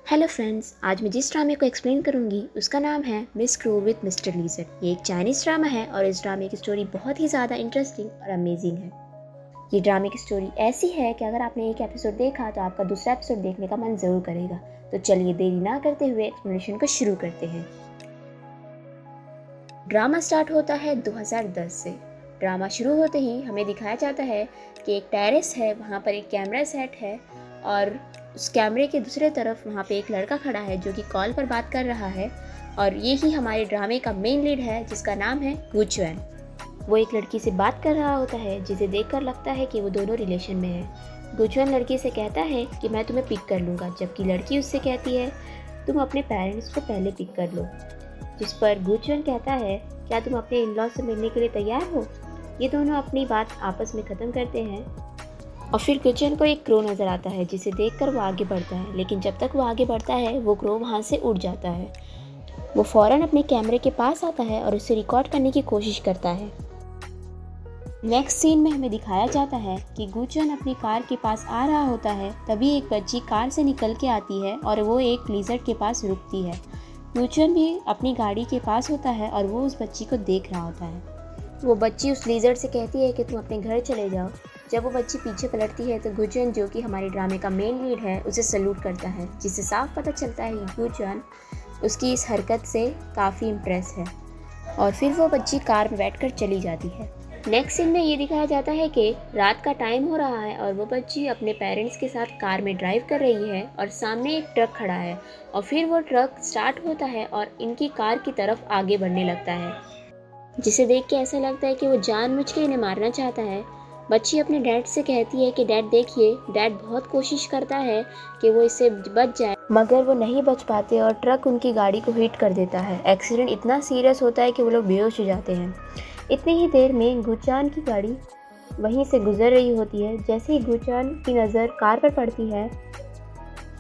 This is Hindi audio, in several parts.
हेलो फ्रेंड्स, आज मैं जिस ड्रामे को एक्सप्लेन करूंगी उसका नाम है miss crow with mister lizard. ये एक चाइनीज़ ड्रामा है और इस ड्रामे की स्टोरी बहुत ही ज़्यादा इंटरेस्टिंग और अमेजिंग है। ये ड्रामे की स्टोरी ऐसी है कि अगर आपने एक एपिसोड देखा तो आपका दूसरा एपिसोड देखने का मन ज़रूर करेगा। तो चलिए देरी ना करते हुए एक्सप्लेनेशन को शुरू करते हैं। ड्रामा स्टार्ट होता है 2010 से। ड्रामा शुरू होते ही हमें दिखाया जाता है कि एक टेरेस है, वहाँ पर एक कैमरा सेट है और उस कैमरे के दूसरे तरफ वहाँ पे एक लड़का खड़ा है जो कि कॉल पर बात कर रहा है। और ये ही हमारे ड्रामे का मेन लीड है जिसका नाम है गुचुएन। वो एक लड़की से बात कर रहा होता है जिसे देखकर लगता है कि वो दोनों रिलेशन में है। गुचुएन लड़की से कहता है कि मैं तुम्हें पिक कर लूँगा, जबकि लड़की उससे कहती है तुम अपने पेरेंट्स को पहले पिक कर लो। जिस पर गुचुएन कहता है क्या तुम अपने इन लॉ से मिलने के लिए तैयार हो। ये दोनों अपनी बात आपस में ख़त्म करते हैं और फिर गुचुएन को एक क्रो नज़र आता है जिसे देखकर वो आगे बढ़ता है, लेकिन जब तक वो आगे बढ़ता है वो क्रो वहाँ से उड़ जाता है। वो फ़ौरन अपने कैमरे के पास आता है और उसे रिकॉर्ड करने की कोशिश करता है। नेक्स्ट सीन में हमें दिखाया जाता है कि गुचुएन अपनी कार के पास आ रहा होता है, तभी एक बच्ची कार से निकल के आती है और वो एक लिजर्ड के पास रुकती है। गुचुएन भी अपनी गाड़ी के पास होता है और वो उस बच्ची को देख रहा होता है। वो बच्ची उस लिजर्ड से कहती है कि तुम अपने घर चले जाओ। जब वो बच्ची पीछे पलटती है तो गुचुएन, जो कि हमारे ड्रामे का मेन लीड है, उसे सल्यूट करता है, जिससे साफ पता चलता है कि गुचुएन उसकी इस हरकत से काफ़ी इम्प्रेस है। और फिर वो बच्ची कार में बैठकर चली जाती है। नेक्स्ट सीन में ये दिखाया जाता है कि रात का टाइम हो रहा है और वो बच्ची अपने पेरेंट्स के साथ कार में ड्राइव कर रही है और सामने एक ट्रक खड़ा है और फिर वो ट्रक स्टार्ट होता है और इनकी कार की तरफ आगे बढ़ने लगता है, जिसे देख के ऐसा लगता है कि वो जानबूझ के इन्हें मारना चाहता है। बच्ची अपने डैड से कहती है कि डैड देखिए। डैड बहुत कोशिश करता है कि वो इससे बच जाए, मगर वो नहीं बच पाते और ट्रक उनकी गाड़ी को हिट कर देता है। एक्सीडेंट इतना सीरियस होता है कि वो लोग बेहोश हो जाते हैं। इतनी ही देर में गुचुएन की गाड़ी वहीं से गुजर रही होती है। जैसे ही गुचुएन की नज़र कार पर पड़ती है,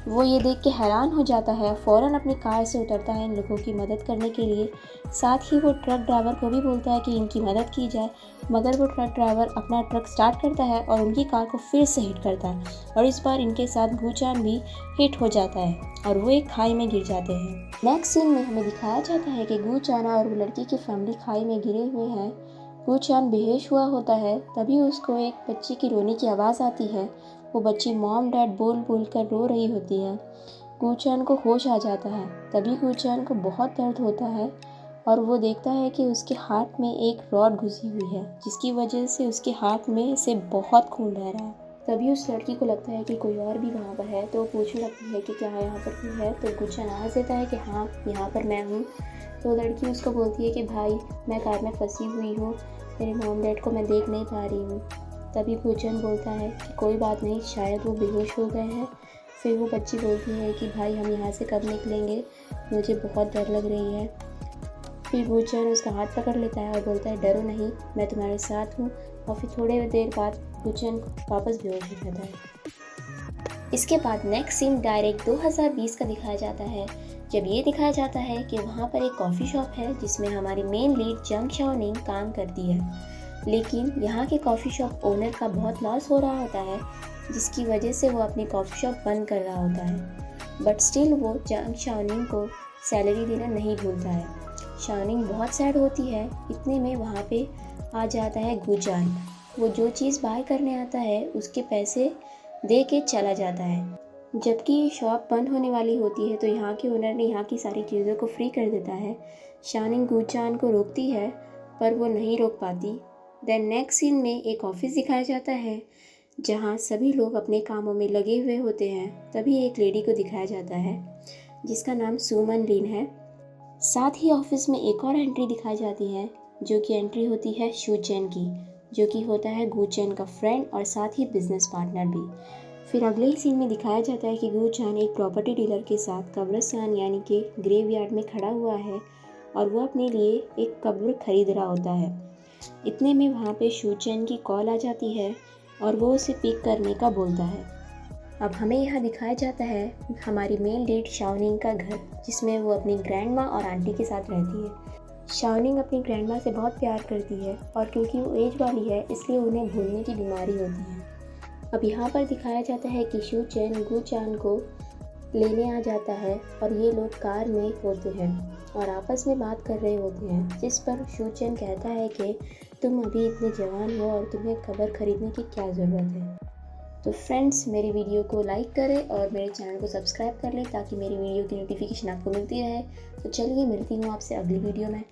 वो ये देख के हैरान हो जाता है, फ़ौरन अपनी कार से उतरता है इन लोगों की मदद करने के लिए। साथ ही वो ट्रक ड्राइवर को भी बोलता है कि इनकी मदद की जाए, मगर वो ट्रक ड्राइवर अपना ट्रक स्टार्ट करता है और उनकी कार को फिर से हिट करता है और इस बार इनके साथ गुचुएन भी हिट हो जाता है और वो एक खाई में गिर जाते हैं। नेक्स्ट सीन में हमें दिखाया जाता है कि गुचुएन और वो लड़की की फैमिली खाई में गिरे हुए हैं। गुचुएन बेहोश हुआ होता है, तभी उसको एक बच्ची की रोने की आवाज़ आती है। वो बच्ची मॉम डैड बोल बोल कर रो रही होती है। गुचुएन को होश आ जाता है, तभी गुचुएन को बहुत दर्द होता है और वो देखता है कि उसके हाथ में एक रॉड घुसी हुई है, जिसकी वजह से उसके हाथ में से बहुत खून बह रहा है। तभी उस लड़की को लगता है कि कोई और भी वहाँ पर है, तो वो पूछने लगती है कि क्या यहाँ पर कोई है। तो गुचुएन आवाज़ देता है कि हाँ, यहाँ पर मैं हूँ। तो लड़की उसको बोलती है कि भाई, मैं कार में फंसी हुई हूँ, मेरे मॉम डैड को मैं देख नहीं पा रही हूँ। तभी गुचुएन बोलता है कि कोई बात नहीं, शायद वो बेहोश हो गए हैं। फिर वो बच्ची बोलती है कि भाई, हम यहाँ से कब निकलेंगे, मुझे बहुत डर लग रही है। फिर गुचुएन उसका हाथ पकड़ लेता है और बोलता है डरो नहीं, मैं तुम्हारे साथ हूँ। और फिर थोड़ी देर बाद गुचुएन वापस बेहोश हो जाता है। इसके बाद नेक्स्ट सीन डायरेक्ट 2020 का दिखाया जाता है, जब ये दिखाया जाता है कि वहाँ पर एक कॉफ़ी शॉप है जिसमें हमारी मेन लीड जंग शाओनिंग काम करती है। लेकिन यहाँ के कॉफ़ी शॉप ओनर का बहुत लॉस हो रहा होता है, जिसकी वजह से वो अपनी कॉफ़ी शॉप बंद कर रहा होता है। बट स्टिल वो जंग शाओनिंग को सैलरी देना नहीं भूलता है। शाओनिंग बहुत सैड होती है। इतने में वहाँ पे आ जाता है गुचुएन। वो जो चीज़ बाय करने आता है उसके पैसे दे के चला जाता है। जबकि ये शॉप बंद होने वाली होती है तो यहाँ के ओनर ने यहाँ की सारी चीज़ों को फ्री कर देता है। शाओनिंग गुचुएन को रोकती है पर वो नहीं रोक पाती। देन नेक्स्ट सीन में एक ऑफिस दिखाया जाता है जहाँ सभी लोग अपने कामों में लगे हुए होते हैं। तभी एक लेडी को दिखाया जाता है जिसका नाम सुमन लिन है। साथ ही ऑफिस में एक और एंट्री दिखाई जाती है, जो कि एंट्री होती है शुचेन की, जो कि होता है गुचुएन का फ्रेंड और साथ ही बिजनेस पार्टनर भी। फिर अगले ही सीन में दिखाया जाता है कि गुचुएन एक प्रॉपर्टी डीलर के साथ कब्रिस्तान यानी कि ग्रेवयार्ड में खड़ा हुआ है और वो अपने लिए एक कब्र खरीद रहा होता है। इतने में वहाँ पे शुचेन की कॉल आ जाती है और वो उसे पिक करने का बोलता है। अब हमें यहाँ दिखाया जाता है हमारी मेन लीड शाओनिंग का घर, जिसमें वो अपनी ग्रैंड माँ और आंटी के साथ रहती है। शाओनिंग अपनी ग्रैंड माँ से बहुत प्यार करती है और क्योंकि वो एज वाली है इसलिए उन्हें भूलने की बीमारी होती है। अब यहाँ पर दिखाया जाता है कि शुचेन गुचुएन को लेने आ जाता है और ये लोग कार में होते हैं और आपस में बात कर रहे होते हैं, जिस पर शूचेन कहता है कि तुम अभी इतने जवान हो और तुम्हें कबर खरीदने की क्या ज़रूरत है। तो फ्रेंड्स, मेरी वीडियो को लाइक करें और मेरे चैनल को सब्सक्राइब कर लें ताकि मेरी वीडियो की नोटिफिकेशन आपको मिलती रहे। तो चलिए, मिलती हूँ आपसे अगली वीडियो में।